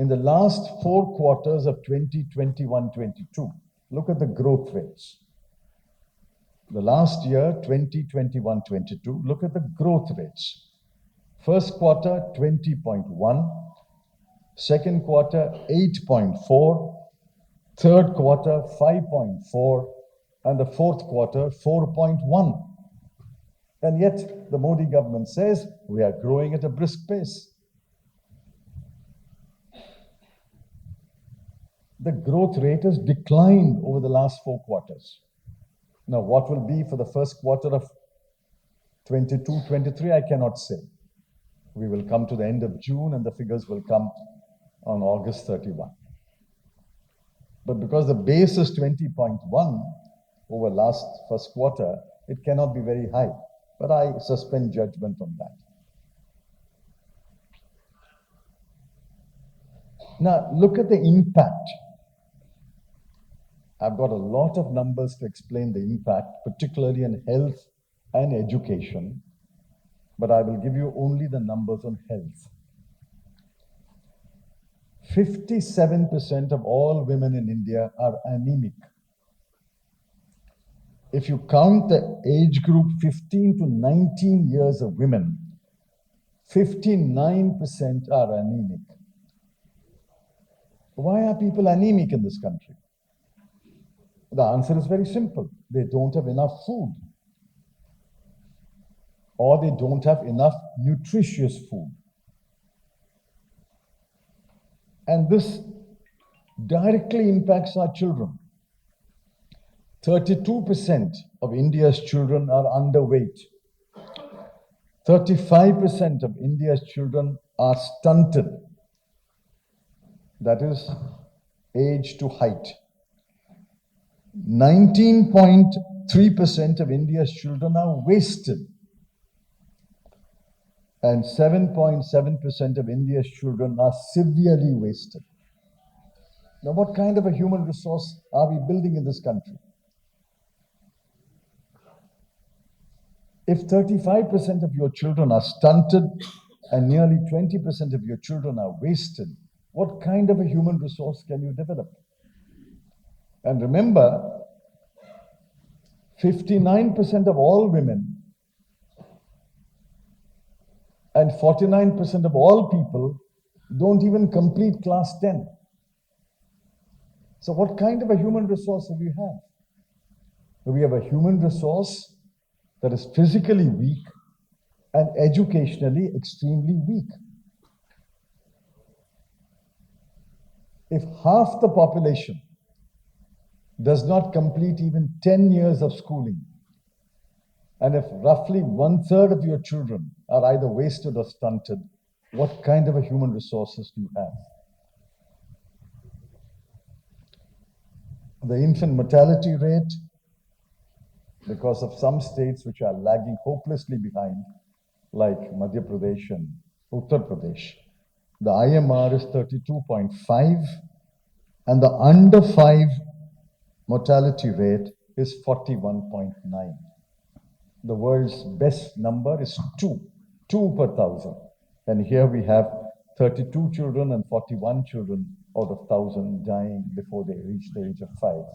In the last 4 quarters of 2021-22, look at the growth rates. The last year, 2021-22, look at the growth rates. First quarter, 20.1. Second quarter, 8.4. Third quarter, 5.4. And the fourth quarter, 4.1. And yet, the Modi government says we are growing at a brisk pace. The growth rate has declined over the last 4 quarters. Now, what will be for the first quarter of 22-23, I cannot say. We will come to the end of June and the figures will come on August 31. But because the base is 20.1 over last first quarter, it cannot be very high. But I suspend judgment on that. Now, look at the impact. I've got a lot of numbers to explain the impact, particularly in health and education, but I will give you only the numbers on health. 57% of all women in India are anemic. If you count the age group 15 to 19 years of women, 59% are anemic. Why are people anemic in this country? The answer is very simple. They don't have enough food. Or they don't have enough nutritious food. And this directly impacts our children. 32% of India's children are underweight. 35% of India's children are stunted. That is age to height. 19.3% of India's children are wasted. And 7.7% of India's children are severely wasted. Now, what kind of a human resource are we building in this country? If 35% of your children are stunted and nearly 20% of your children are wasted, what kind of a human resource can you develop? And remember, 59% of all women and 49% of all people don't even complete class 10. So what kind of a human resource do we have? We have a human resource that is physically weak and educationally extremely weak. If half the population does not complete even 10 years of schooling, and if roughly 1/3 of your children are either wasted or stunted, what kind of a human resources do you have? The infant mortality rate, because of some states which are lagging hopelessly behind, like Madhya Pradesh and Uttar Pradesh, the IMR is 32.5, and the under 5 mortality rate is 41.9. The world's best number is 2 per thousand. And here we have 32 children and 41 children out of 1,000 dying before they reach the age of 5.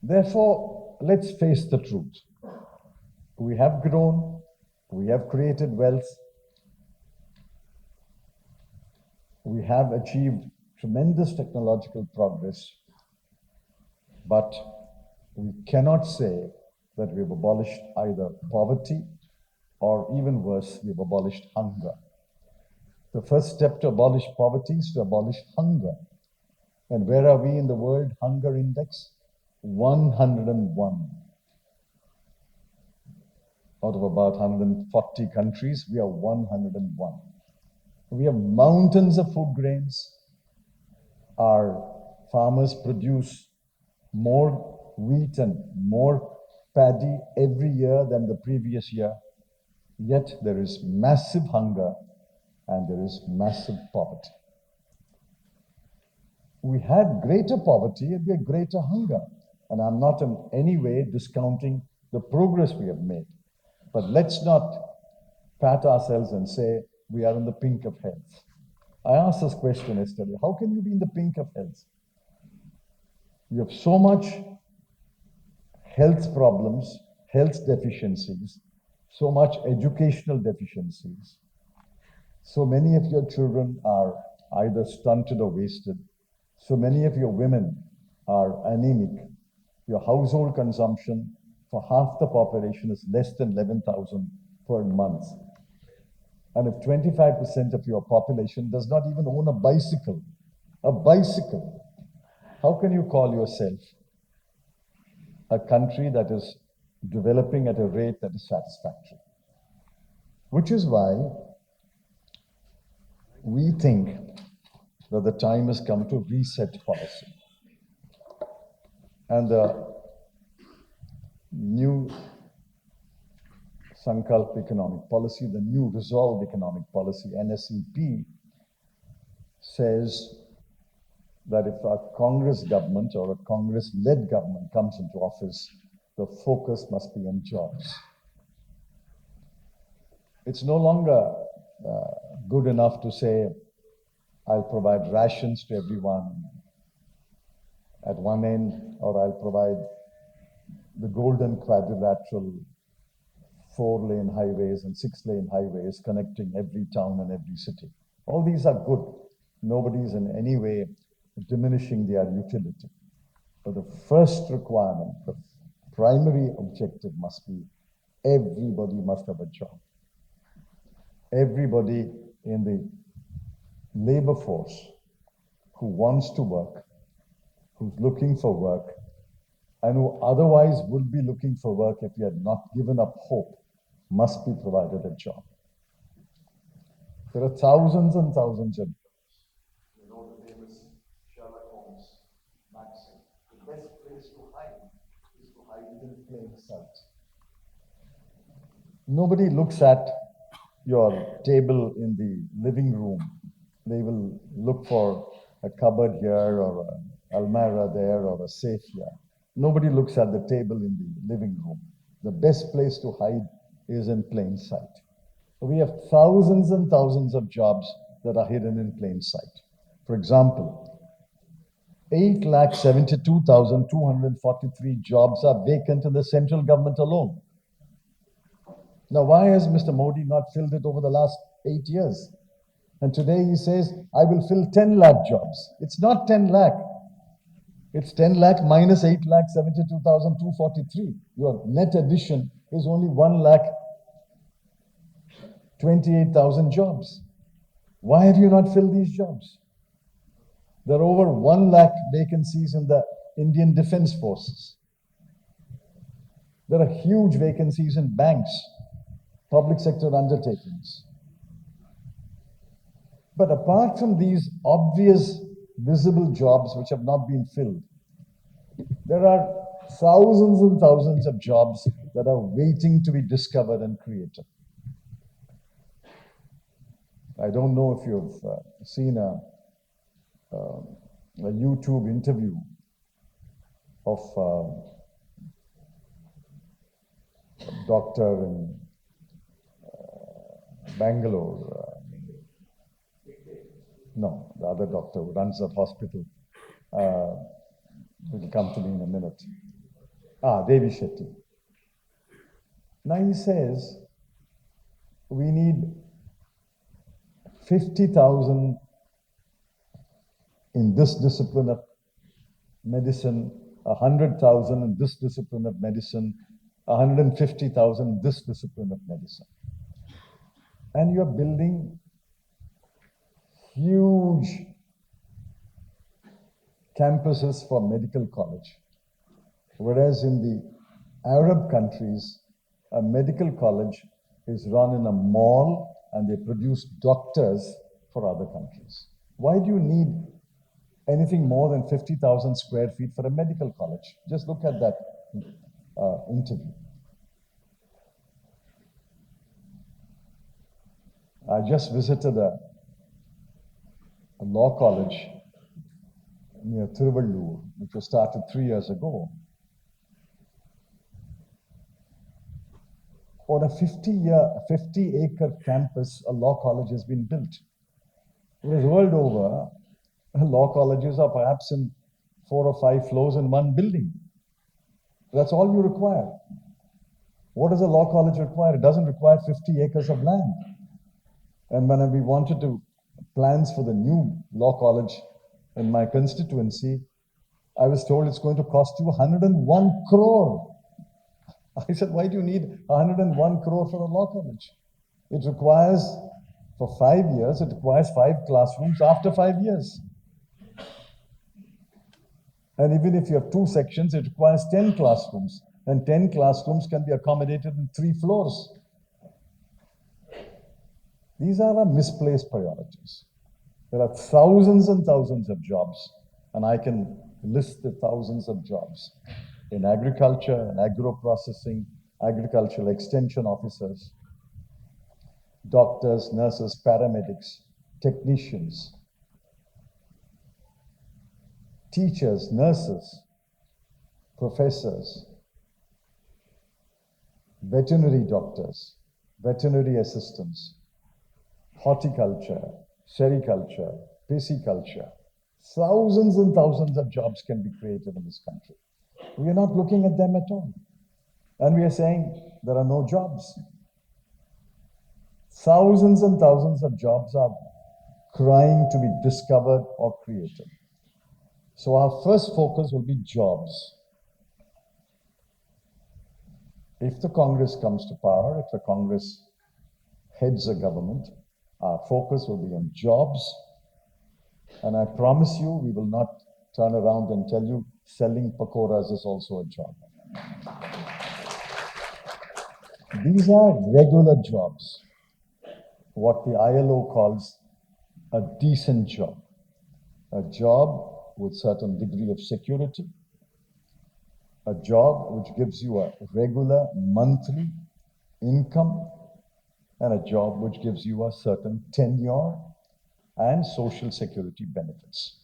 Therefore, let's face the truth. We have grown, we have created wealth, we have achieved tremendous technological progress, but we cannot say that we've abolished either poverty or, even worse, we've abolished hunger. The first step to abolish poverty is to abolish hunger. And where are we in the World Hunger Index? 101. Out of about 140 countries, we are 101. We have mountains of food grains. Our farmers produce more wheat and more paddy every year than the previous year. Yet there is massive hunger and there is massive poverty. We had greater poverty and we had greater hunger. And I'm not in any way discounting the progress we have made. But let's not pat ourselves and say we are in the pink of health. I asked this question yesterday. How can you be in the pink of health? You have so much health problems, health deficiencies, so much educational deficiencies. So many of your children are either stunted or wasted. So many of your women are anemic. Your household consumption for half the population is less than 11,000 per month. And if 25% of your population does not even own a bicycle, how can you call yourself a country that is developing at a rate that is satisfactory? Which is why we think that the time has come to reset policy. And the new Sankalp economic policy, the new resolved economic policy, NSEP, says that if a Congress government or a Congress-led government comes into office, the focus must be on jobs. It's no longer good enough to say, I'll provide rations to everyone at one end, or I'll provide the golden quadrilateral 4-lane highways and 6-lane highways connecting every town and every city. All these are good. Nobody's in any way diminishing their utility. But the first requirement, the primary objective must be everybody must have a job. Everybody in the labor force who wants to work, who's looking for work, and who otherwise would be looking for work if he had not given up hope, must be provided a job. There are thousands and thousands of jobs. You know the famous Sherlock Holmes maxim. The best place to hide is to hide in plain sight. Nobody looks at your table in the living room. They will look for a cupboard here or an almirah there or a safe here. Nobody looks at the table in the living room. The best place to hide is in plain sight. We have thousands and thousands of jobs that are hidden in plain sight. For example, 8,72,243 jobs are vacant in the central government alone. Now, why has Mr. Modi not filled it over the last 8 years? And today he says, I will fill 10 lakh jobs. It's not 10 lakh. It's 10 lakh minus 8,72,243. Your net addition is only 1,28,000 jobs. Why have you not filled these jobs? There are over 1 lakh vacancies in the Indian Defense Forces. There are huge vacancies in banks, public sector undertakings. But apart from these obvious, visible jobs which have not been filled, there are thousands and thousands of jobs that are waiting to be discovered and created. I don't know if you've seen a YouTube interview of a doctor in Bangalore. No, the other doctor who runs that hospital. Will come to me in a minute. Devi Shetty. Now he says, we need 50,000 in this discipline of medicine, 100,000 in this discipline of medicine, 150,000 in this discipline of medicine. And you're building huge campuses for medical college. Whereas in the Arab countries, a medical college is run in a mall and they produce doctors for other countries. Why do you need anything more than 50,000 square feet for a medical college? Just look at that interview. I just visited a law college near Thiruvallur, which was started 3 years ago. On a 50-acre campus, a law college has been built. Whereas world over, law colleges are perhaps in 4 or 5 floors in one building. That's all you require. What does a law college require? It doesn't require 50 acres of land. And when we wanted to plans for the new law college in my constituency, I was told it's going to cost you 101 crore. I said, why do you need 101 crore for a law college? It requires, for 5 years, it requires 5 classrooms after 5 years. And even if you have 2 sections, it requires 10 classrooms. And 10 classrooms can be accommodated in 3 floors. These are our misplaced priorities. There are thousands and thousands of jobs, and I can list the thousands of jobs in agriculture and agro-processing, agricultural extension officers, doctors, nurses, paramedics, technicians, teachers, nurses, professors, veterinary doctors, veterinary assistants, horticulture, sericulture, pisciculture. Thousands and thousands of jobs can be created in this country. We are not looking at them at all. And we are saying there are no jobs. Thousands and thousands of jobs are crying to be discovered or created. So our first focus will be jobs. If the Congress comes to power, if the Congress heads a government, our focus will be on jobs. And I promise you, we will not turn around and tell you selling pakoras is also a job. These are regular jobs, what the ILO calls a decent job, a job with certain degree of security, a job which gives you a regular monthly income, and a job which gives you a certain tenure and social security benefits.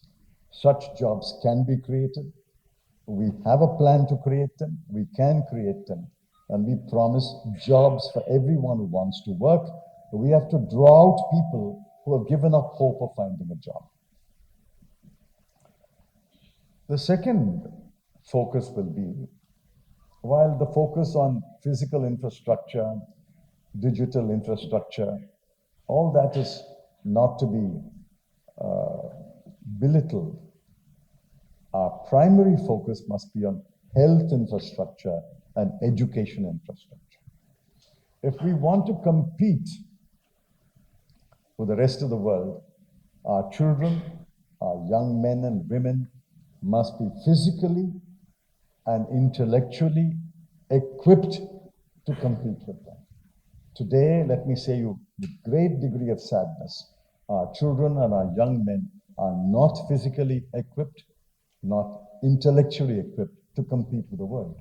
Such jobs can be created. We have a plan to create them. We can create them. And we promise jobs for everyone who wants to work. We have to draw out people who have given up hope of finding a job. The second focus will be, while the focus on physical infrastructure, digital infrastructure, all that is not to be belittled, our primary focus must be on health infrastructure and education infrastructure. If we want to compete with the rest of the world, our children, our young men and women must be physically and intellectually equipped to compete with them. Today, let me say you with great degree of sadness, our children and our young men are not physically equipped, not intellectually equipped to compete with the world.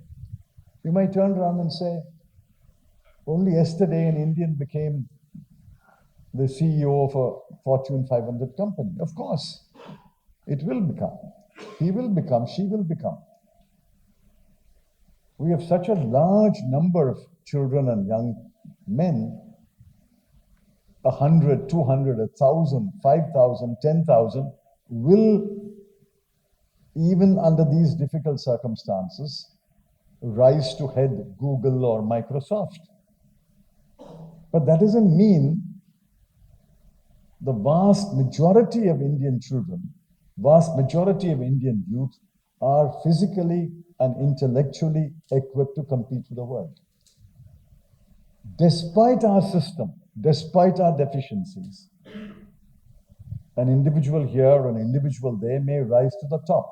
You might turn around and say, only yesterday an Indian became the CEO of a Fortune 500 company. Of course, it will become. He will become, she will become. We have such a large number of children and young men, 100, 200, 1,000, 5,000, 10,000, will, even under these difficult circumstances, rise to head Google or Microsoft. But that doesn't mean the vast majority of Indian children, vast majority of Indian youth are physically and intellectually equipped to compete with the world. Despite our system, despite our deficiencies, an individual here, an individual there may rise to the top.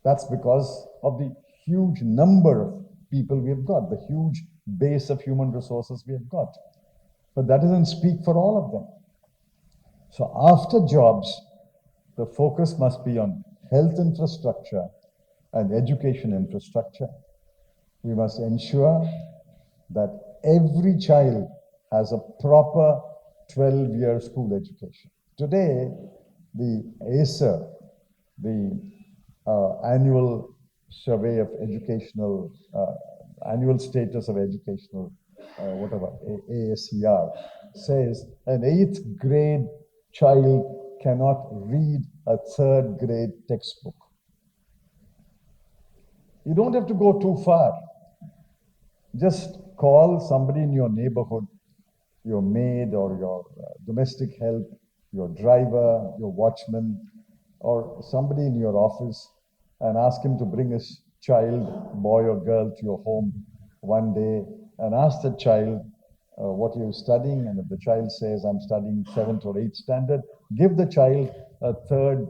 That's because of the huge number of people we have got, the huge base of human resources we have got. But that doesn't speak for all of them. So after jobs, the focus must be on health infrastructure and education infrastructure. We must ensure that every child has a proper 12-year school education. Today, the ASER, the annual survey of educational, annual status of educational, ASER, says an 8th grade child cannot read a third grade textbook. You don't have to go too far. Just call somebody in your neighborhood, your maid or your domestic help, your driver, your watchman, or somebody in your office and ask him to bring his child, boy or girl, to your home one day and ask the child what you're studying. And if the child says, I'm studying 7th or 8th standard, give the child a third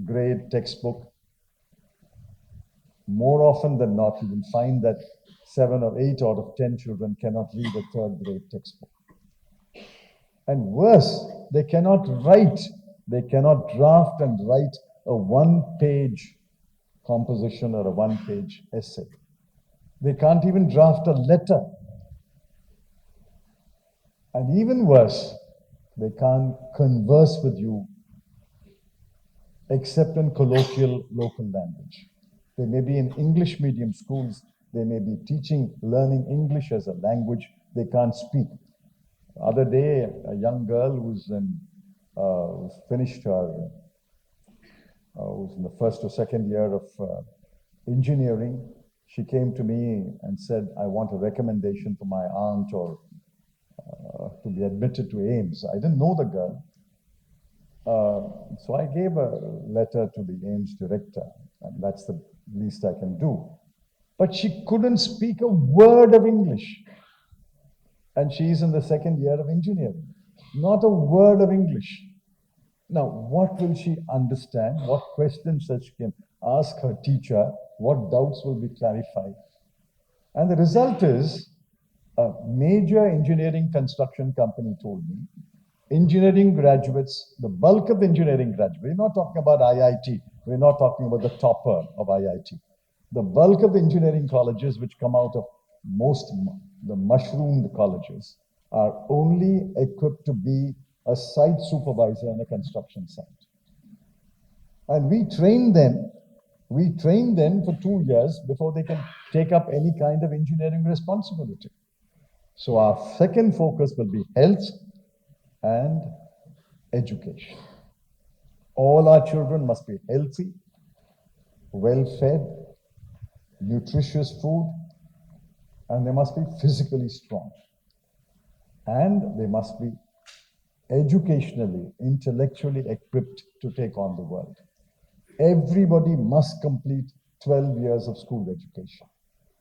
grade textbook. More often than not, you will find that 7 or 8 out of 10 children cannot read a third grade textbook. And worse, they cannot write, they cannot draft and write a one-page composition or a one-page essay. They can't even draft a letter. And even worse, they can't converse with you except in colloquial local language. They may be in English medium schools, they may be learning English as a language, they can't speak. Other day, a young girl who's finished her, who's in the first or second year of engineering, she came to me and said, I want a recommendation for my aunt or to be admitted to AIIMS. I didn't know the girl. So I gave a letter to the AIIMS director, and that's the least I can do. But she couldn't speak a word of English. And she's in the second year of engineering. Not a word of English. Now, what will she understand? What questions that she can ask her teacher? What doubts will be clarified? And the result is, a major engineering construction company told me, engineering graduates, the bulk of the engineering graduates, we're not talking about IIT, we're not talking about the topper of IIT. The bulk of the engineering colleges which come out of the mushroomed colleges are only equipped to be a site supervisor on a construction site. And we train them for 2 years before they can take up any kind of engineering responsibility. So our second focus will be health and education. All our children must be healthy, well-fed, nutritious food, and they must be physically strong. And they must be educationally, intellectually equipped to take on the world. Everybody must complete 12 years of school education.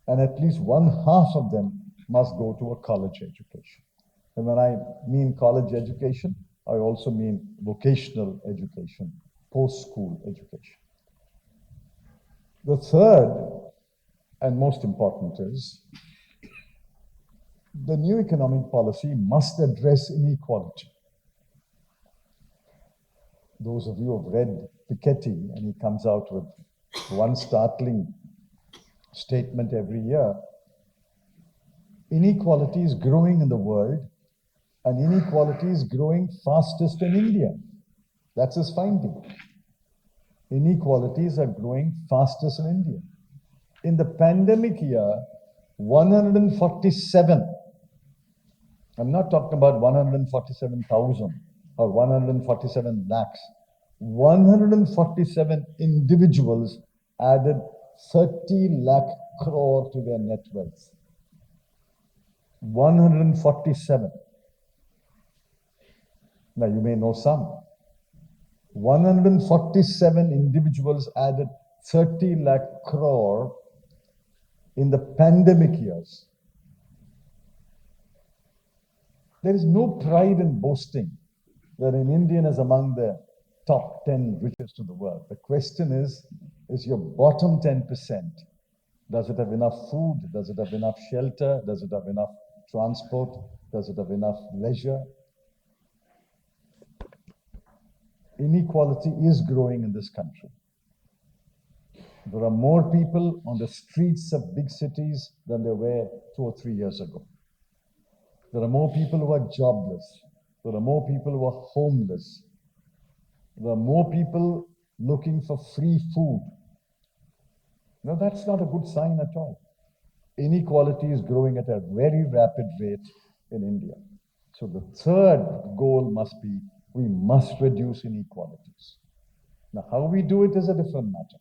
And at least one half of them must go to a college education. And when I mean college education, I also mean vocational education, post-school education. The third and most important is the new economic policy must address inequality. Those of you who have read Piketty, and he comes out with one startling statement every year, inequality is growing in the world, and inequality is growing fastest in India. That's his finding. Inequalities are growing fastest in India. In the pandemic year, 147, I'm not talking about 147,000 or 147 lakhs, 147 individuals added 30 lakh crore to their net wealth. 147. Now you may know some. 147 individuals added 30 lakh crore in the pandemic years. There is no pride in boasting that an Indian is among the top 10 richest in the world. The question is your bottom 10%, does it have enough food? Does it have enough shelter? Does it have enough transport? Does it have enough leisure? Inequality is growing in this country. There are more people on the streets of big cities than there were 2 or 3 years ago. There are more people who are jobless. There are more people who are homeless. There are more people looking for free food. No, that's not a good sign at all. Inequality is growing at a very rapid rate in India. So the third goal must be We must reduce inequalities. Now, how we do it is a different matter,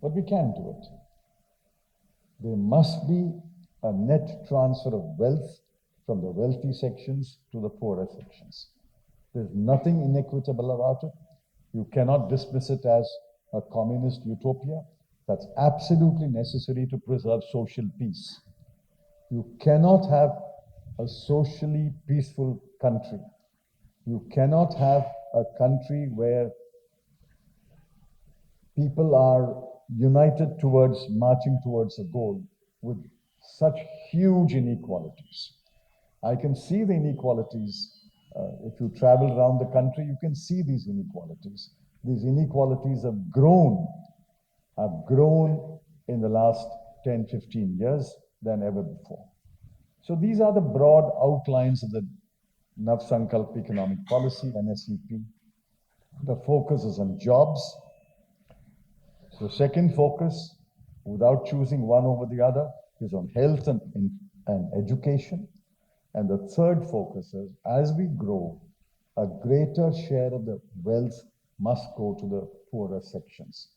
but we can do it. There must be a net transfer of wealth from the wealthy sections to the poorer sections. There's nothing inequitable about it. You cannot dismiss it as a communist utopia. That's absolutely necessary to preserve social peace. You cannot have a socially peaceful country. You cannot have a country where people are united towards marching towards a goal with such huge inequalities. I can see the inequalities. If you travel around the country, you can see these inequalities. These inequalities have grown in the last 10, 15 years than ever before. So these are the broad outlines of the Navsankalp Economic Policy, NSEP. The focus is on jobs. The second focus, without choosing one over the other, is on health and education. And the third focus is, as we grow, a greater share of the wealth must go to the poorer sections.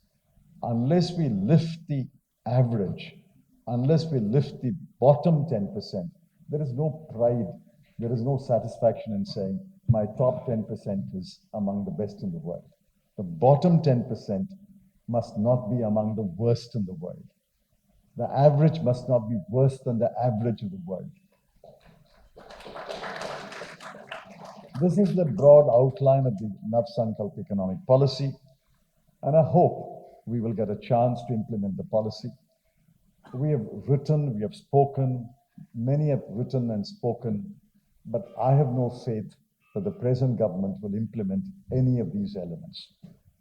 Unless we lift the average, unless we lift the bottom 10%, there is no pride, there is no satisfaction in saying, my top 10% is among the best in the world. The bottom 10% must not be among the worst in the world. The average must not be worse than the average of the world. This is the broad outline of the Navsankalp Economic Policy, and I hope we will get a chance to implement the policy. We have written, we have spoken, many have written and spoken, but I have no faith that the present government will implement any of these elements.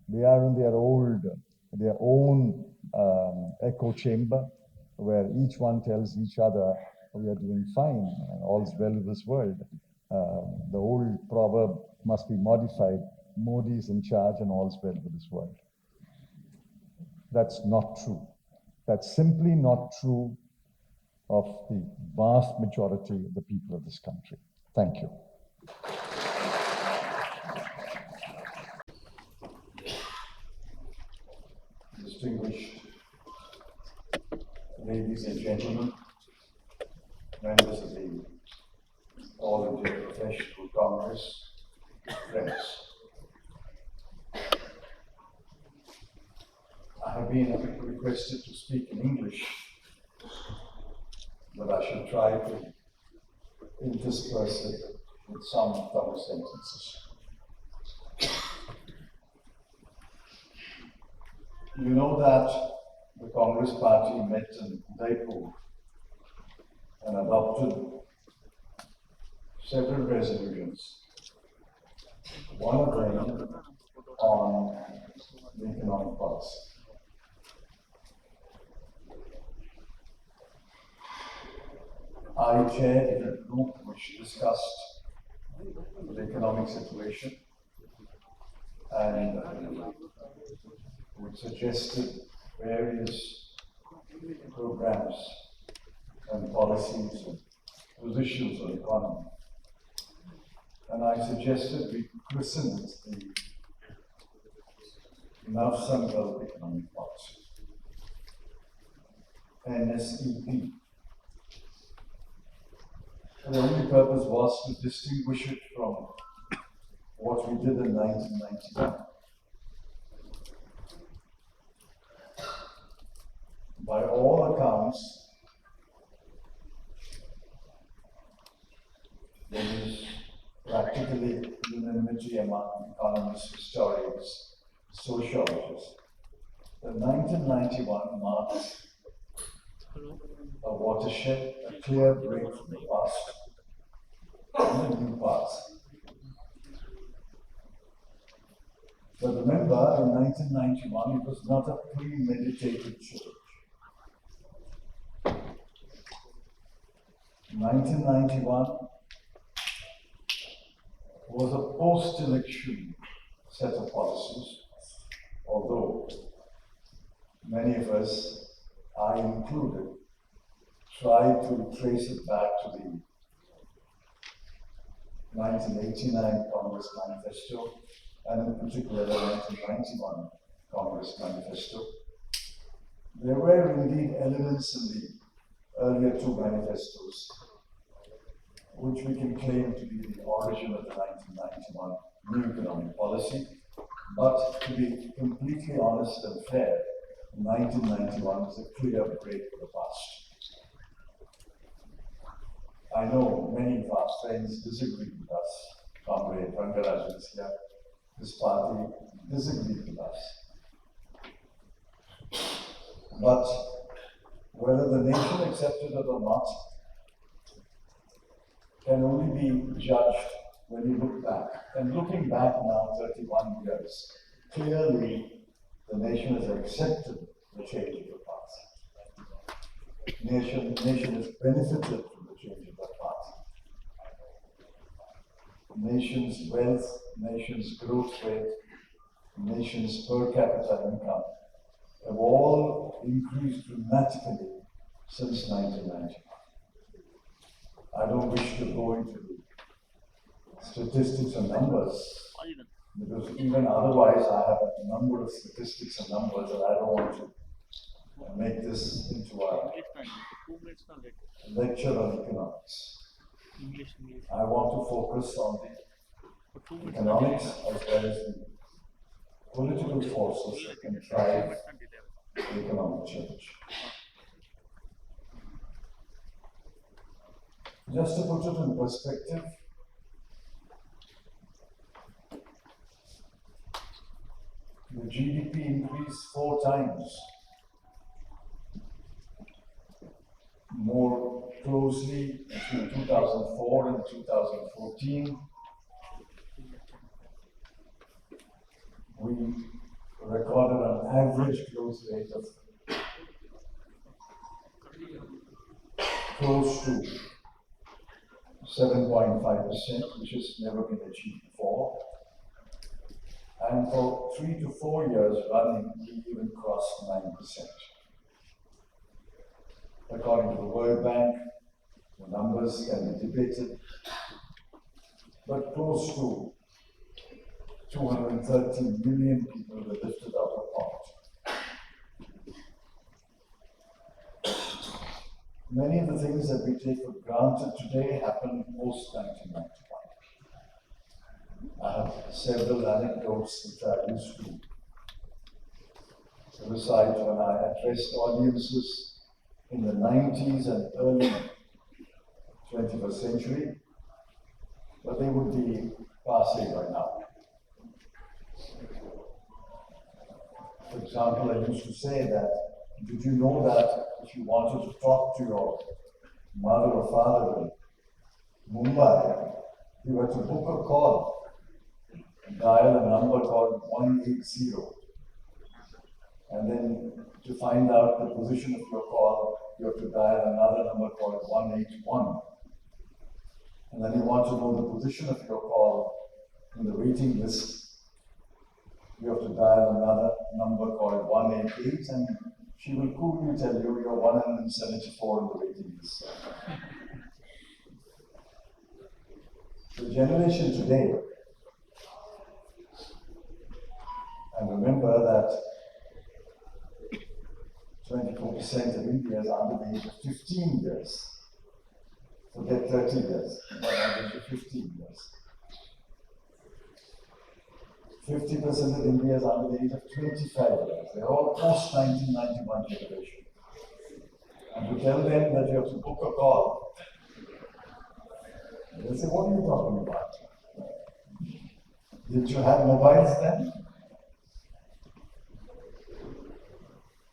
They are in their own echo chamber, where each one tells each other, we are doing fine, all's well with this world. The old proverb must be modified, Modi is in charge and all's well with this world. That's not true. That's simply not true of the vast majority of the people of this country. Thank you. Distinguished ladies and gentlemen, members of the All India Professional Congress, friends. I have been requested to speak in English, but I shall try to intersperse it with some Tamil sentences. You know that the Congress Party met in Udaipur and adopted several resolutions, one of them on the economic policy. I chaired a group which discussed the economic situation and which suggested various programs and policies and positions on the economy. And I suggested we christen it the Navsankalp Economic Policy, NSEP. The only purpose was to distinguish it from what we did in 1991. By all accounts, there is practically unanimity among economists, historians, sociologists that 1991 marked a watershed, a clear break from the past and a new path. But remember, in 1991, it was not a premeditated change. 1991 was a post-election set of policies, although many of us, I included, tried to trace it back to the 1989 Congress Manifesto, and in particular the 1991 Congress Manifesto. There were indeed elements in the earlier two manifestos which we can claim to be the origin of the 1991 new economic policy, but to be completely honest and fair, 1991 was a clear break with the past. I know many of our friends disagree with us. Comrade Rangarajan is here. His party disagreed with us. But whether the nation accepted it or not can only be judged when you look back. And looking back now, 31 years, clearly the nation has accepted the change of the past. Nation has benefited from the change of the past. Nation's wealth, nation's growth rate, nation's per capita income have all increased dramatically since 1990. I don't wish to go into statistics and numbers, because even otherwise I have a number of statistics and numbers, and I don't want to make this into a lecture on economics. I want to focus on the economics as well as the political forces that can drive economic change. Just to put it in perspective, the GDP increased 4 times more closely between 2004 and 2014. We recorded an average growth rate of close to 7.5%, which has never been achieved before. And for 3 to 4 years running, we even crossed 9%. According to the World Bank, the numbers can be debated, but close to 230 million people were lifted out of poverty. Many of the things that we take for granted today happened post-1991. I have several anecdotes which I used to recite when I addressed audiences in the 90s and early 21st century, but they would be passé by now. For example, I used to say that, did you know that if you wanted to talk to your mother or father in Mumbai, you had to book a call, dial a number called 180, and then to find out the position of your call, you have to dial another number called 181. And then you want to know the position of your call in the waiting list, you have to dial another number called 188, and she will coolly tell you you're 174 in the waiting list. The generation today, and remember that 24% of India is under the age of 15 years. Forget 30 years, but under the 15 years. 50% of India is under the age of 25 years. They're all post-1991 generation. And to tell them that you have to book a call, they say, what are you talking about? Did you have mobiles then?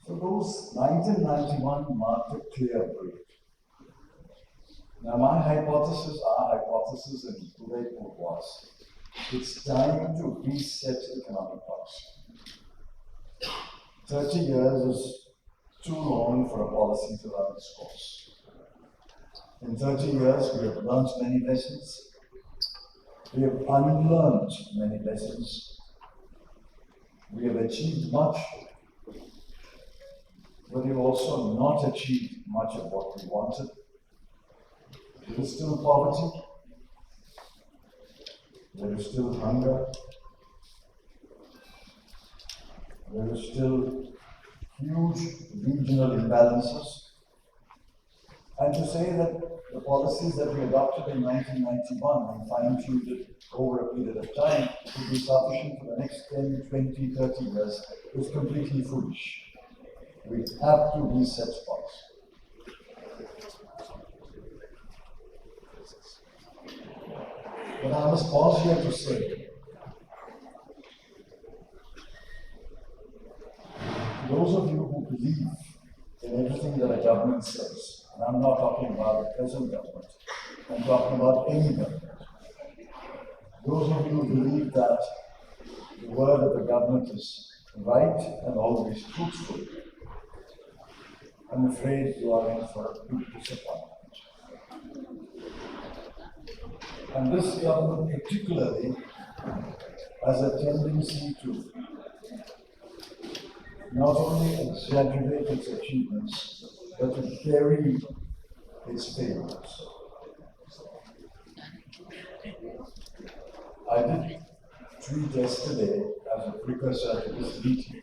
So those 1991 marked a clear break. Now my hypothesis, our hypothesis in Udaipur was, it's time to reset economic policy. 30 years is too long for a policy to run its course. In 30 years, we have learned many lessons. We have unlearned many lessons. We have achieved much, but we have also not achieved much of what we wanted. There is still poverty. There is still hunger. There is still huge regional imbalances. And to say that the policies that we adopted in 1991 and fine-tuned it over a period of time would be sufficient for the next 10, 20, 30 years is completely foolish. We have to reset policy. But I must pause here to say, those of you who believe in everything that a government says, and I'm not talking about the present government, I'm talking about any government. Those of you who believe that the word of the government is right and always truthful, I'm afraid you are in for a big disappointment. And this government particularly has a tendency to not only exaggerate its achievements, but to bury its failures. I did tweet yesterday as a precursor to this meeting.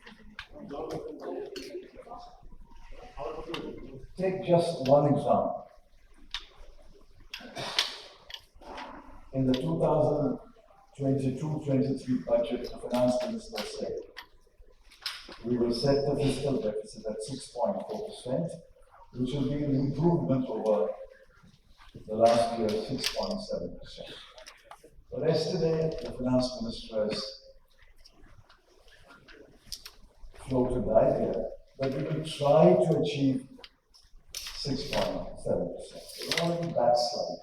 Take just one example. In the 2022-23 budget, the finance minister said, we will set the fiscal deficit at 6.4%, which will be an improvement over the last year's 6.7%. But yesterday, the finance minister has floated the idea that we could try to achieve 6.7%. We're already backsliding.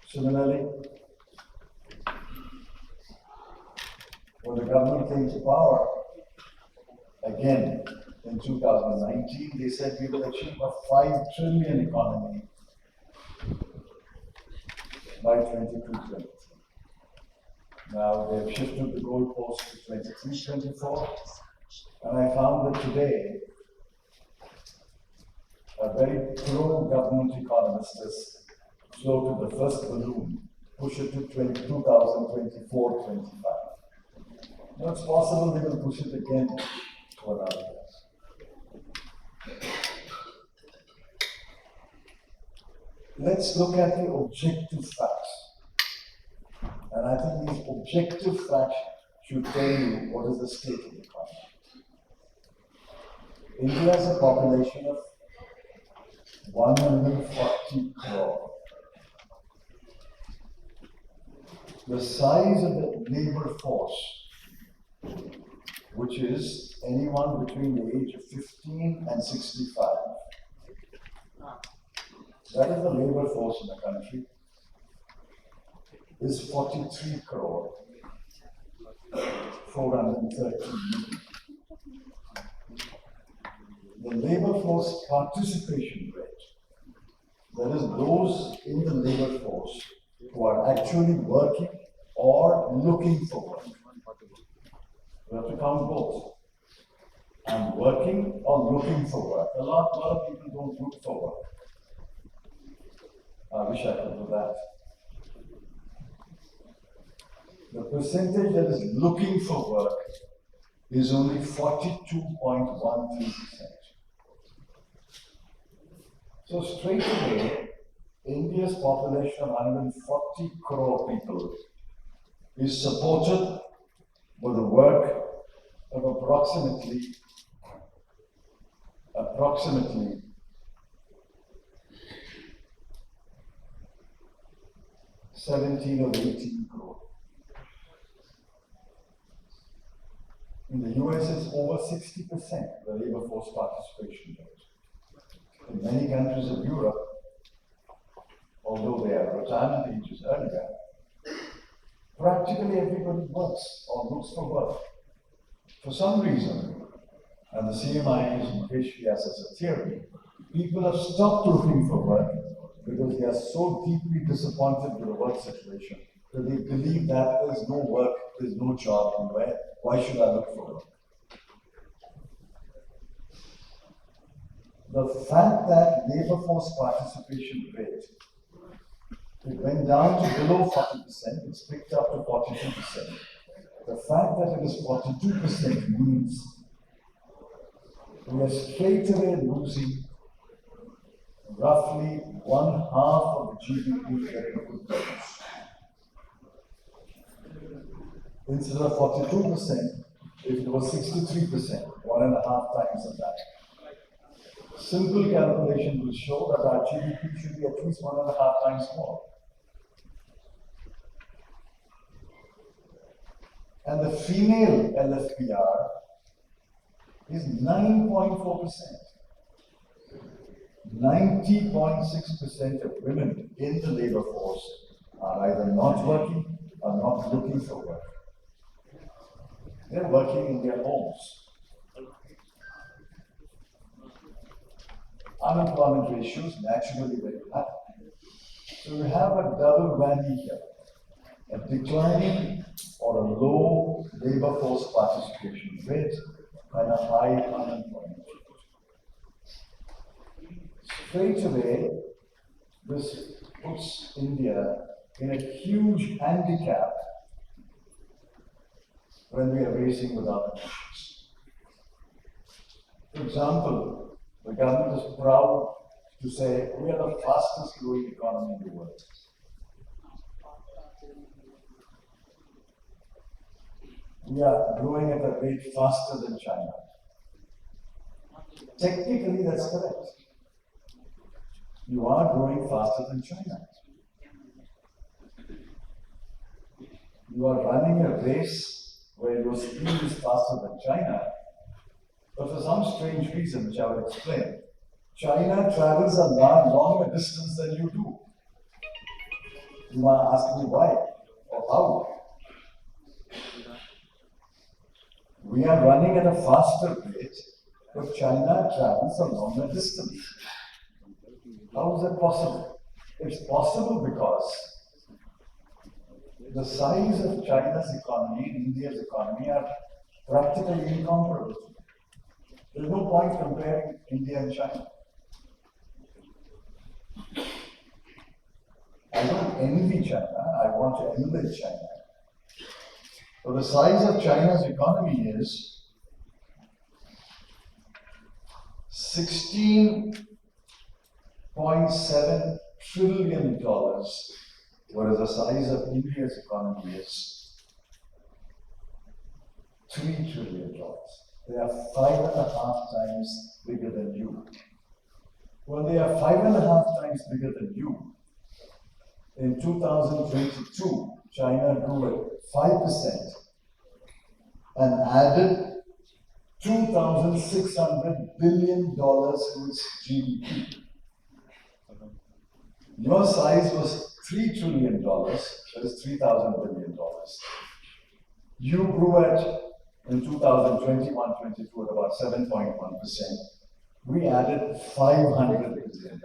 Similarly, when the government came to power, again in 2019, they said we will achieve a 5 trillion economy by 2022-23. Now they've shifted the goalpost to 23-24, and I found that today a very pro-government economist has floated the first balloon, push it to 2024-25. Now it's possible they will push it again to another year. Let's look at the objective facts. And I think these objective facts should tell you what is the state of the economy. India has a population of 140 crore. The size of the labor force, which is anyone between the age of 15 and 65. That is the labor force in the country, is 43 crore, 430 million. The labor force participation rate, that is those in the labor force who are actually working or looking for work. We have to count both. I'm working or looking for work. A lot of people don't look for work. I wish I could do that. The percentage that is looking for work is only 42.13%. So straight away, India's population of 140 crore people is supported by the work of approximately 17 or 18 crore. In the US, it's over 60%, the labor force participation rate. In many countries of Europe, although their retirement age is earlier, practically everybody works or looks for work. For some reason, and the CMI is Mukesh Vyas as a theory, people have stopped looking for work because they are so deeply disappointed with the work situation that they believe that there's no work, there's no job anywhere. Why should I look for work? The fact that labor force participation rate It went down to below 40%, it's picked up to 42%. The fact that it is 42% means we are straight away losing roughly one half of the GDP that we could produce. Instead of 42%, if it was 63%, 1.5 times of that. Simple calculation will show that our GDP should be at least 1.5 times more. And the female LFPR is 9.4%. 90.6% of women in the labor force are either not working or not looking for work. They're working in their homes. Unemployment ratios naturally very high. So we have a double whammy here. A declining or a low labor force participation rate and a high unemployment rate. Straight away, this puts India in a huge handicap when we are racing with other nations. For example, the government is proud to say we are the fastest growing economy in the world. We are growing at a rate faster than China. Technically, that's correct. You are growing faster than China. You are running a race where your speed is faster than China, but for some strange reason, which I will explain, China travels a lot longer distance than you do. You might ask me why or how. We are running at a faster rate, but China travels a longer distance. How is that possible? It's possible because the size of China's economy and India's economy are practically incomparable. There's no point comparing India and China. I don't envy China, I want to emulate China. So the size of China's economy is $16.7 trillion, whereas the size of India's economy is $3 trillion. They are 5.5 times bigger than you. When they are 5.5 times bigger than you, in 2022, China grew at 5% and added $2,600 billion to its GDP. Your size was $3 trillion, that is $3,000 billion. You grew at, in 2021-22, at about 7.1%. We added $500 billion.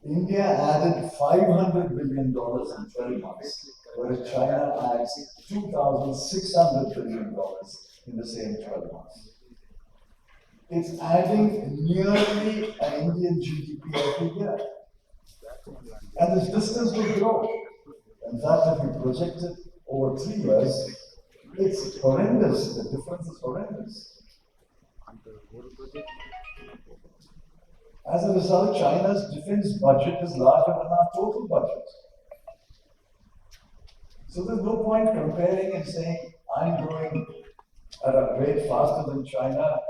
India added $500 billion in 12 months, whereas China adds $2,600 billion in the same 12 months. It's adding nearly an Indian GDP every year. And this distance will grow. In fact, if we project it over 3 years, it's horrendous. The difference is horrendous. As a result, China's defense budget is larger than our total budget. So there's no point comparing and saying, I'm growing at a rate faster than China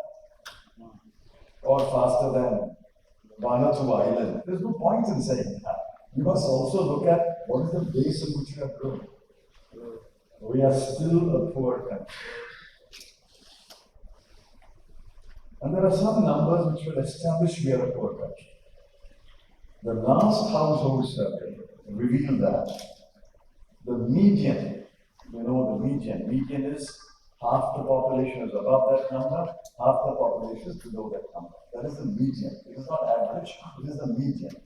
or faster than Vanuatu Island. There's no point in saying that. You must also look at what is the base on which we are growing. We are still a poor country. And there are some numbers which will establish we are a poor country. The last household survey revealed that the median, median is half the population is above that number, half the population is below that number. That is the median. It is not average, it is the median.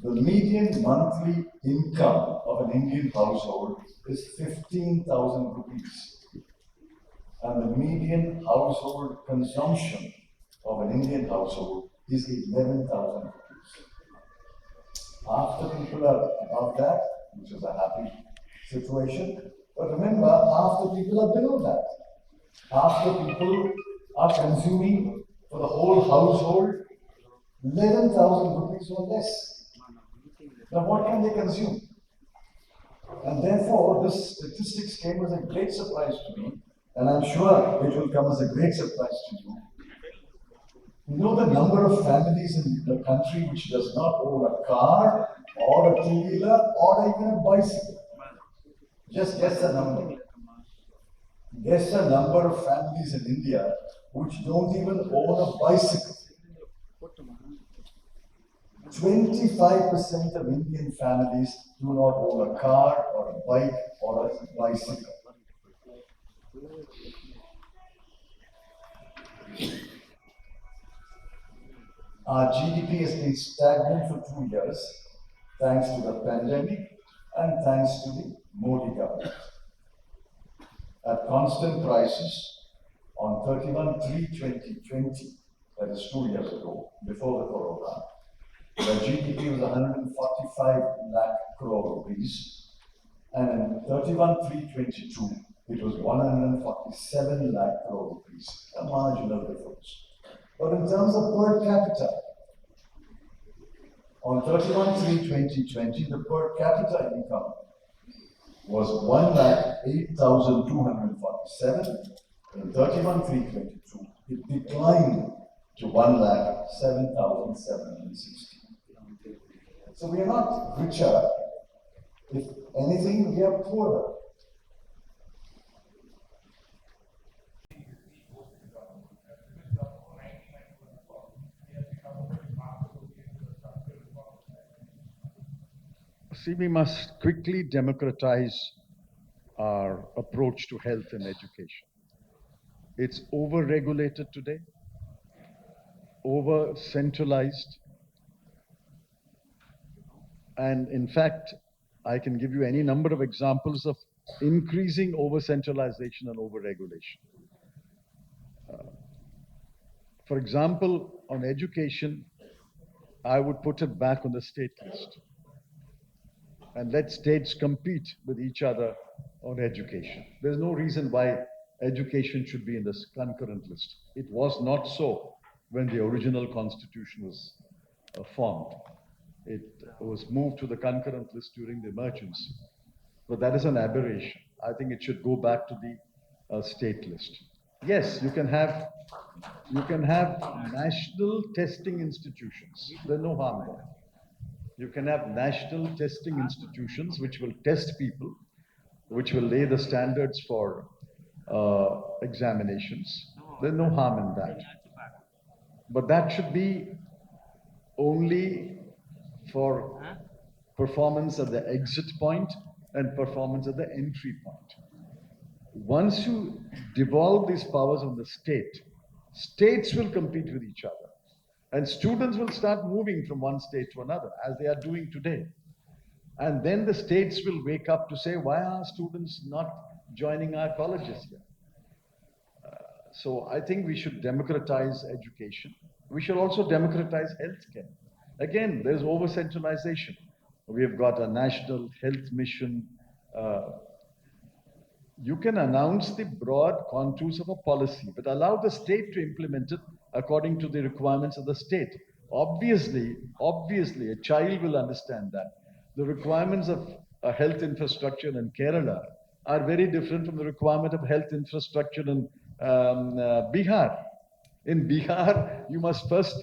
The median monthly income of an Indian household is 15,000 rupees. And the median household consumption of an Indian household is 11,000 rupees. Half the people are above that, which is a happy situation. But remember, half the people are below that. Half the people are consuming for the whole household 11,000 rupees or less. Now, what can they consume? And therefore, this statistics came as a great surprise to me, and I'm sure it will come as a great surprise to you. You know the number of families in the country which does not own a car or a two-wheeler or even a bicycle? Just guess the number. Guess the number of families in India which don't even own a bicycle. 25% of Indian families do not own a car or a bike or a bicycle. Our GDP has been stagnant for 2 years, thanks to the pandemic and thanks to the Modi government. At constant prices, on 31/3/2020, that is 2 years ago, before the corona, the GDP was 145 lakh crore rupees, and in 31/3/22, it was 147 lakh crore rupees, a marginal difference. But in terms of per capita, on 31/3/2020, the per capita income was 1,08,247. In 31/3/22, it declined to 1,07,760. So we are not richer. If anything, we are poorer. See, we must quickly democratize our approach to health and education. It's over-regulated today, over-centralized, and in fact, I can give you any number of examples of increasing over-centralization and over-regulation. For example, on education, I would put it back on the state list and let states compete with each other on education. There's no reason why education should be in this concurrent list. It was not so when the original constitution was formed. It was moved to the concurrent list during the emergency. But that is an aberration. I think it should go back to the state list. Yes, you can have national testing institutions. There's no harm there. You can have national testing institutions which will test people, which will lay the standards for examinations. There's no harm in that. But that should be only for performance at the exit point and performance at the entry point. Once you devolve these powers on the state, states will compete with each other. And students will start moving from one state to another, as they are doing today. And then the states will wake up to say, why are students not joining our colleges here? So I think we should democratize education. We should also democratize healthcare. Again, there's over-centralization. We have got a national health mission. You can announce the broad contours of a policy, but allow the state to implement it according to the requirements of the state. Obviously, a child will understand that. The requirements of a health infrastructure in Kerala are very different from the requirement of health infrastructure in Bihar. In Bihar, you must first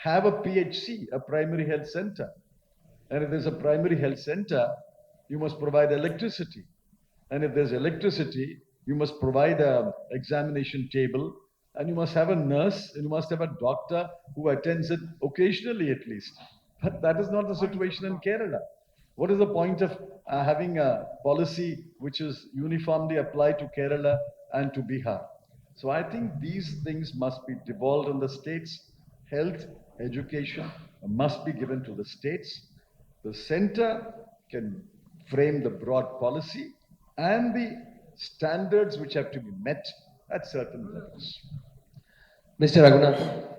have a PHC, a primary health center. And if there's a primary health center, you must provide electricity. And if there's electricity, you must provide an examination table, and you must have a nurse, and you must have a doctor who attends it occasionally at least. But that is not the situation in Kerala. What is the point of having a policy which is uniformly applied to Kerala and to Bihar? So I think these things must be devolved on the states. Health, education must be given to the states. The center can frame the broad policy and the standards which have to be met at certain levels. Mr. Raghunathan.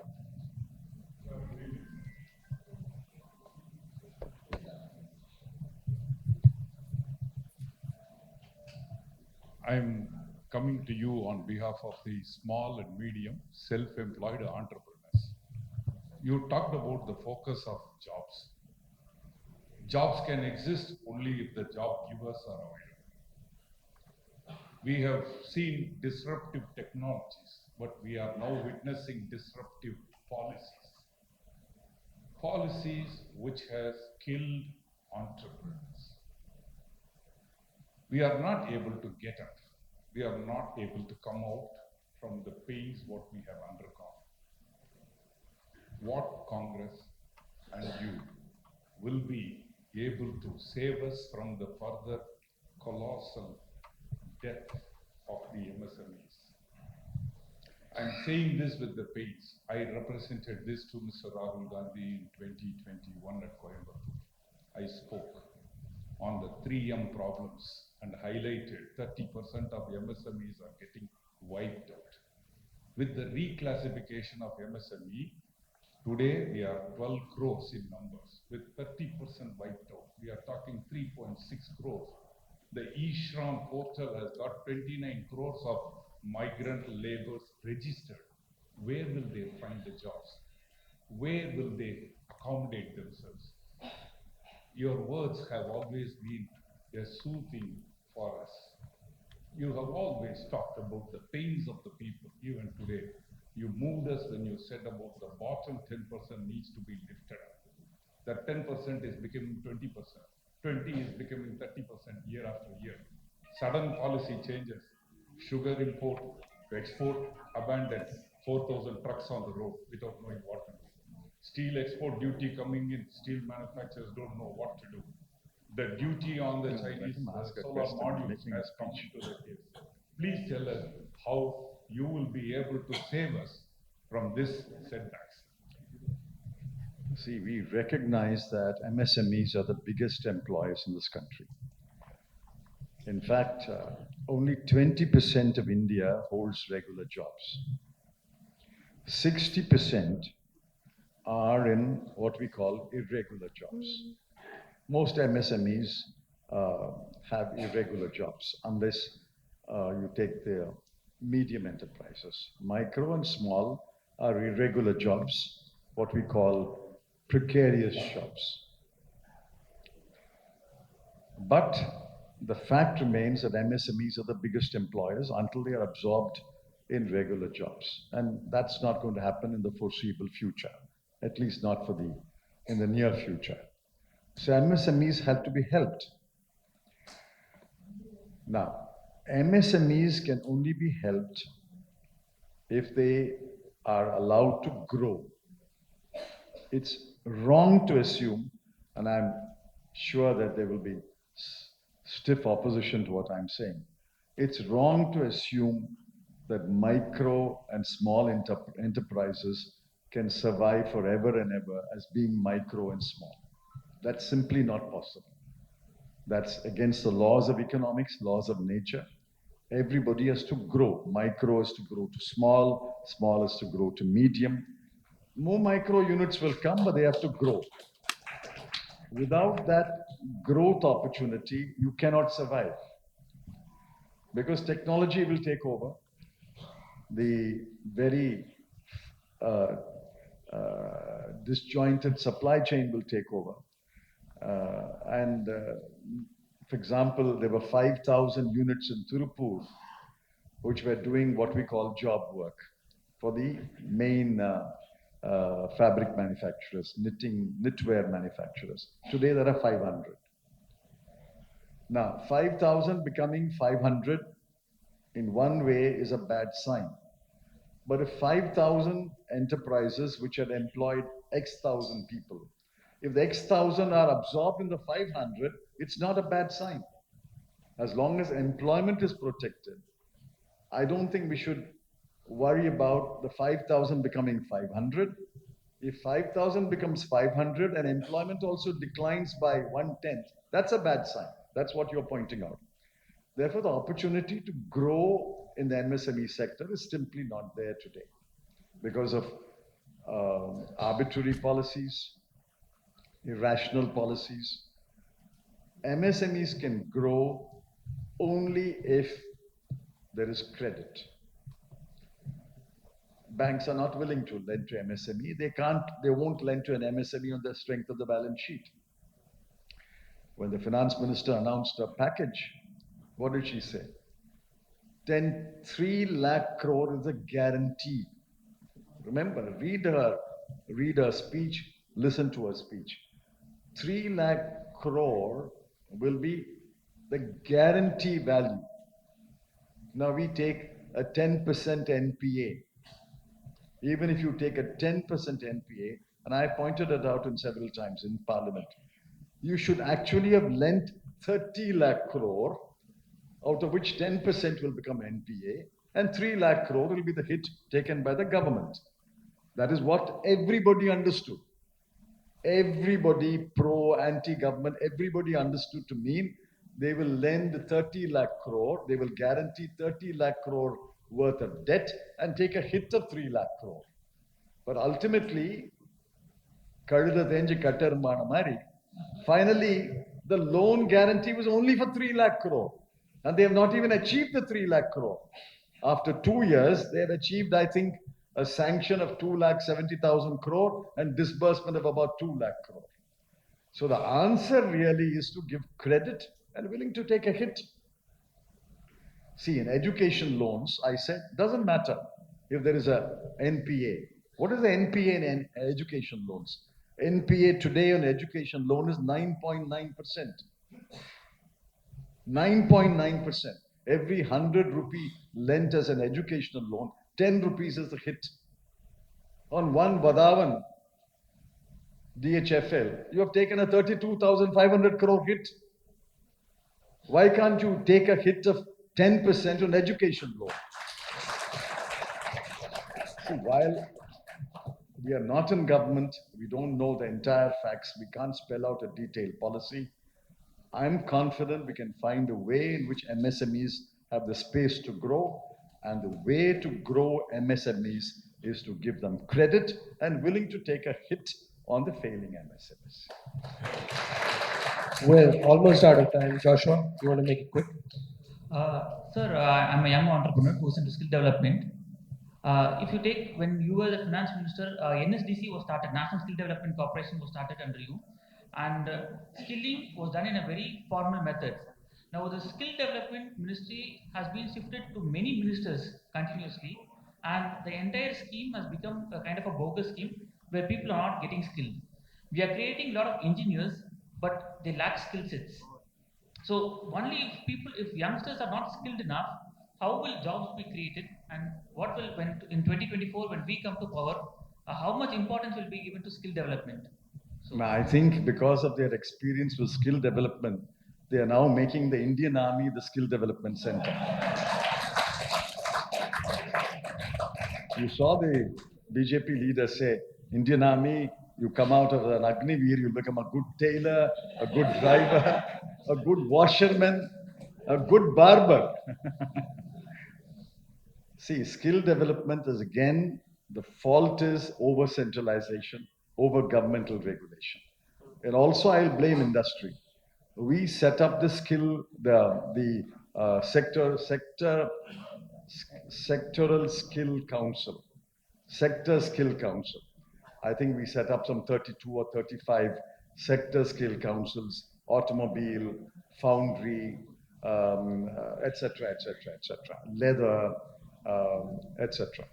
I'm coming to you on behalf of the small and medium self-employed entrepreneurs. You talked about the focus of jobs. Jobs can exist only if the job givers are available. We have seen disruptive technologies, but we are now witnessing disruptive policies. Policies which has killed entrepreneurs. We are not able to get up. We are not able to come out from the pains what we have undergone. What Congress and you will be able to save us from the further colossal death of the MSMEs. I'm saying this with the pains. I represented this to Mr. Rahul Gandhi in 2021 at Coimbatore. I spoke on the 3M problems and highlighted 30% of MSMEs are getting wiped out. With the reclassification of MSME, today we are 12 crores in numbers. With 30% wiped out, we are talking 3.6 crores. The eShram portal has got 29 crores of migrant laborers registered. Where will they find the jobs? Where will they accommodate themselves? Your words have always been a soothing for us. You have always talked about the pains of the people, even today. You moved us when you said about the bottom 10% needs to be lifted up. That 10% is becoming 20%. 20 is becoming 30% year after year. Sudden policy changes. Sugar import to export abandoned 4,000 trucks on the road without knowing what to do. Steel export duty coming in, steel manufacturers don't know what to do. The duty on the Chinese solar modules has come into the case. Please tell us how you will be able to save us from this setbacks. See, we recognize that MSMEs are the biggest employers in this country. In fact, only 20% of India holds regular jobs. 60% are in what we call irregular jobs. Most MSMEs have irregular jobs unless you take the medium enterprises. Micro and small are irregular jobs, what we call precarious jobs. But the fact remains that MSMEs are the biggest employers until they are absorbed in regular jobs. And that's not going to happen in the foreseeable future, at least not in the near future. So MSMEs have to be helped. Now, MSMEs can only be helped if they are allowed to grow. It's wrong to assume, and I'm sure that there will be stiff opposition to what I'm saying. It's wrong to assume that micro and small enterprises can survive forever and ever as being micro and small. That's simply not possible. That's against the laws of economics, laws of nature. Everybody has to grow. Micro has to grow to small, small has to grow to medium. More micro units will come, but they have to grow. Without that growth opportunity, you cannot survive. Because technology will take over. The very disjointed supply chain will take over. For example, there were 5,000 units in Tirupur which were doing what we call job work for the main fabric manufacturers, knitwear manufacturers. Today there are 500. Now, 5,000 becoming 500 in one way is a bad sign. But if 5,000 enterprises which had employed X thousand people, if the X thousand are absorbed in the 500, it's not a bad sign. As long as employment is protected, I don't think we should worry about the 5,000 becoming 500. If 5,000 becomes 500 and employment also declines by 1/10, that's a bad sign. That's what you're pointing out. Therefore, the opportunity to grow in the MSME sector is simply not there today because of arbitrary policies, irrational policies. MSMEs can grow only if there is credit. Banks are not willing to lend to MSME. They won't lend to an MSME on the strength of the balance sheet. When the finance minister announced a package, what did she say? 3 lakh crore is a guarantee. Remember, read her speech, listen to her speech. 3 lakh crore will be the guarantee value. Now we take a 10% NPA. Even if you take a 10% NPA, and I pointed it out in several times in Parliament, you should actually have lent 30 lakh crore, out of which 10% will become NPA, and 3 lakh crore will be the hit taken by the government. That is what everybody understood. Everybody, pro, anti-government, everybody understood to mean they will lend 30 lakh crore, they will guarantee 30 lakh crore worth of debt and take a hit of 3 lakh crore. But ultimately, finally, the loan guarantee was only for 3 lakh crore. And they have not even achieved the 3 lakh crore. After 2 years, they have achieved, I think, a sanction of 2,70,000 crore and disbursement of about 2 lakh crore. So the answer really is to give credit and willing to take a hit. See, in education loans, I said, doesn't matter if there is a NPA. What is the NPA in education loans? NPA today on education loan is 9.9%. 9.9%. Every 100 rupee lent as an educational loan, 10 rupees is the hit. On one Vadavan DHFL, you have taken a 32,500 crore hit. Why can't you take a hit of 10% on education loan? See, while we are not in government, we don't know the entire facts, we can't spell out a detailed policy. I'm confident we can find a way in which MSMEs have the space to grow, and the way to grow MSMEs is to give them credit and willing to take a hit on the failing MSMEs. We're almost out of time. Joshua, you want to make it quick? Sir, I'm a young entrepreneur who's into skill development. If you take, when you were the finance minister, NSDC was started, National Skill Development Corporation was started under you, and skilling was done in a very formal method. Now the skill development ministry has been shifted to many ministers continuously, and the entire scheme has become a kind of a bogus scheme where people are not getting skilled. We are creating a lot of engineers, but they lack skill sets. So only if youngsters are not skilled enough, how will jobs be created, and what will, when in 2024 when we come to power, how much importance will be given to skill development? So I think because of their experience with skill development, they are now making the Indian Army the skill development center. You saw the BJP leader say, Indian Army, you come out of an Agniveer, you'll become a good tailor, a good driver, a good washerman, a good barber. See, skill development is again, the fault is over centralization, over governmental regulation. And also I'll blame industry. We set up the skill, sectoral skill council, sector skill council. I think we set up some 32 or 35 sector skill councils, automobile, foundry, etc., leather, etc.,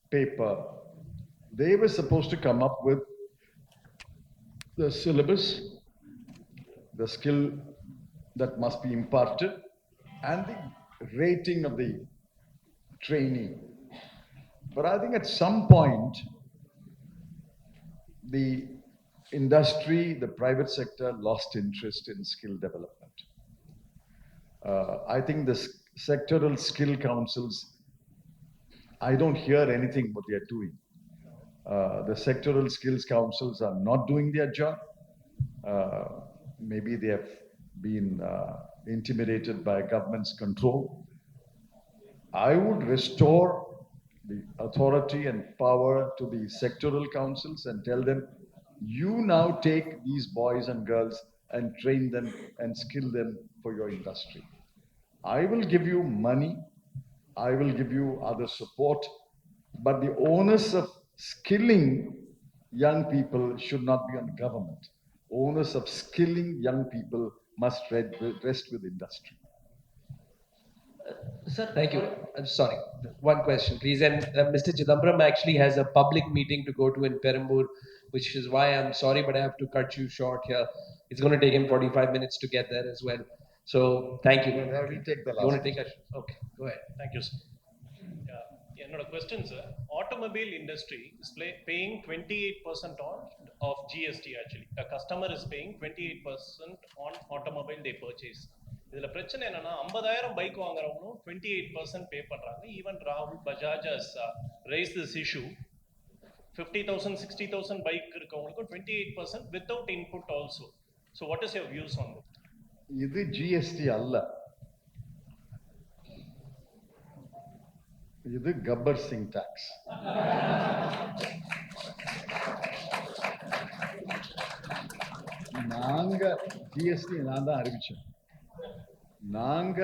paper. They were supposed to come up with the syllabus, the skill that must be imparted, and the rating of the trainee. But I think at some point, the industry, the private sector lost interest in skill development. I think the sectoral skill councils, I don't hear anything what they are doing. The sectoral skills councils are not doing their job. Maybe they have been intimidated by government's control. I would restore the authority and power to the sectoral councils and tell them, you now take these boys and girls and train them and skill them for your industry. I will give you money. I will give you other support, but the onus of skilling young people should not be on government. Onus of skilling young people must rest with industry. Sir, Thank you. I'm sorry. One question, please. And Mr. Chidambaram actually has a public meeting to go to in Perambur, which is why I'm sorry, but I have to cut you short here. It's going to take him 45 minutes to get there as well. So thank you. I will take the You want last. to take a? Okay, go ahead. Thank you, sir. என்னோட question sir, automobile industry is paying 28% of GST actually. A customer is paying 28% on automobile they purchase. இதுல பிரச்சனை என்னன்னா 50,000 bike வாங்குறவங்களும் 28% பே பண்றாங்க. Even Rahul Bajaj has raised this issue. 50,000, 60,000 bike இருக்கவங்களுக்கும் 28% without input also. So what is your views on that? இது GST அல்ல, இது கப்பர் Singh tax. நாங்க GST நான் தான் அறிவிச்சேன். நாங்க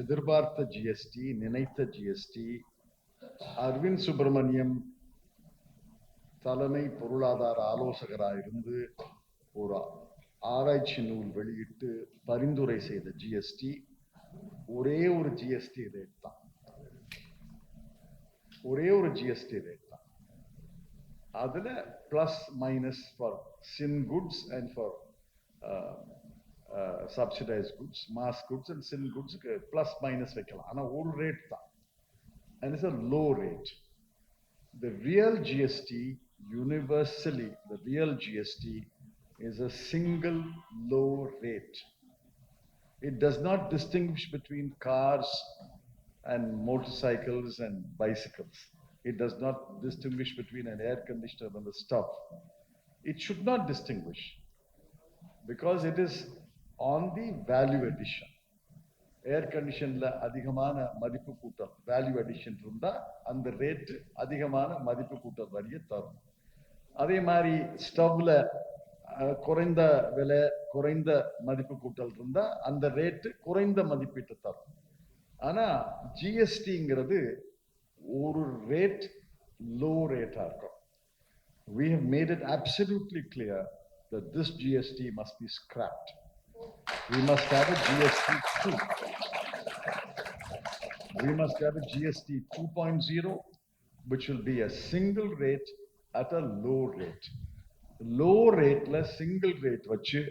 எதிர்பார்த்த GST, நினைத்த GST, அரவிந்த் சுப்பிரமணியம் தலைமை பொருளாதார ஆலோசகராயிருந்து ஒரு ஆராய்ச்சி நூல் வெளியிட்டு பரிந்துரை செய்த GST ஒரே ஒரு GST ரேட் தான். ஒரே ஒரு GST ரேட் தான். அதுல plus minus for sin goods and for subsidized goods, mass goods and sin goods plus minus வைக்கலாம். ஆனா ஒரு ரேட் தான். And it's a low rate. The real GST, universally, the real GST is a single low rate. It does not distinguish between cars and motorcycles and bicycles. It does not distinguish between an air conditioner and the stuff. It should not distinguish because it is on the value addition. Air conditioner அதிகமான மதிப்பு கூட்டல் value addition இருந்தா அந்த rate அதிகமான மதிப்பு கூட்டல் வரியை தரும். அதே மாதிரி ஸ்டவ்ல குறைந்த விலை குறைந்த மதிப்பு கூட்டல் இருந்தா அந்த ரேட்டு குறைந்த மதிப்பீட்டு தரும். ஆனா ஜிஎஸ்டிங்கிறது ஒரு ரேட் லோ ரேட்டா இருக்கும். We have made it absolutely clear that this GST must be scrapped. We must have a GST 2. We must have a GST 2.0, which will be a single rate at a low rate. Low rate less single rate vachu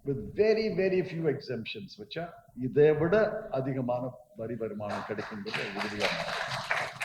with very very few exemptions vacha இதை விட அதிகமான வரி வருமானம் கிடைக்கும்ன்றது உறுதியான